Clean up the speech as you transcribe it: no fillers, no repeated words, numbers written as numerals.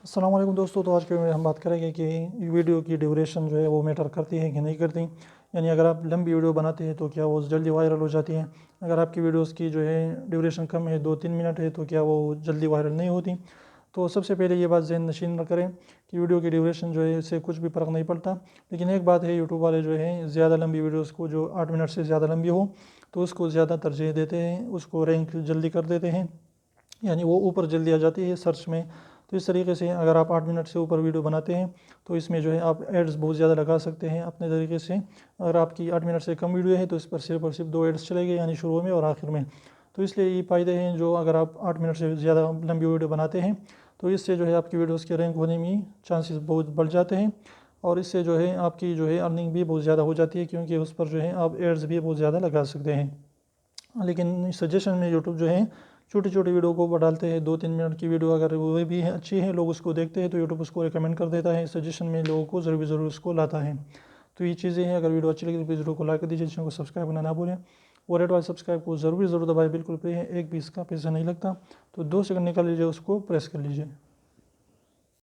السلام علیکم دوستو، تو آج کے میں ہم بات کریں گے کہ ویڈیو کی ڈیوریشن جو ہے وہ میٹر کرتی ہے کہ نہیں کرتی. یعنی اگر آپ لمبی ویڈیو بناتے ہیں تو کیا وہ جلدی وائرل ہو جاتی ہیں؟ اگر آپ کی ویڈیوز کی جو ہے ڈیوریشن کم ہے 2-3 منٹ ہے تو کیا وہ جلدی وائرل نہیں ہوتی؟ تو سب سے پہلے یہ بات ذہن نشین نہ کریں کہ ویڈیو کی ڈیوریشن جو ہے اس سے کچھ بھی فرق نہیں پڑتا. لیکن ایک بات ہے، یوٹیوب والے جو ہیں زیادہ لمبی ویڈیوز کو، جو 8 منٹ سے زیادہ لمبی ہو تو اس کو زیادہ ترجیح دیتے ہیں، اس کو رینک جلدی کر دیتے ہیں، یعنی وہ اوپر جلدی آ جاتی ہے سرچ میں. تو اس طریقے سے اگر آپ 8 منٹ سے اوپر ویڈیو بناتے ہیں تو اس میں جو ہے آپ ایڈز بہت زیادہ لگا سکتے ہیں اپنے طریقے سے. اگر آپ کی 8 منٹ سے کم ویڈیو ہے تو اس پر صرف اور صرف 2 ایڈز چلے گئے، یعنی شروع میں اور آخر میں. تو اس لیے یہ فائدے ہیں، جو اگر آپ 8 منٹ سے زیادہ لمبی ویڈیو بناتے ہیں تو اس سے جو ہے آپ کی ویڈیوز کے رینک ہونے میں چانسز بہت بڑھ جاتے ہیں، اور اس سے جو ہے آپ کی جو ہے ارننگ بھی بہت زیادہ ہو جاتی ہے، کیونکہ اس پر جو ہے آپ ایڈز بھی بہت زیادہ لگا سکتے ہیں. لیکن سجیشن میں یوٹیوب جو ہے چھوٹی چھوٹی ویڈیو کو بڑھالتے ہیں. 2-3 منٹ کی ویڈیو اگر وہ بھی اچھی ہے، لوگ اس کو دیکھتے ہیں تو یوٹیوب اس کو ریکمنڈ کر دیتا ہے، سجیشن میں لوگوں کو ضرور اس کو لاتا ہے. تو یہ چیزیں ہیں. اگر ویڈیو اچھی لگی تو پلیز ویڈیو کو لائک کر دیجیے، چینل کو سبسکرائب کرنا نہ بھولیں، اور ریڈ والے سبسکرائب کو ضرور دبائیں. بالکل فری ہے، ایک بھی اس کا پیسہ نہیں لگتا. تو 2 سیکنڈ نکال لیجیے، اس کو پریس کر لیجیے.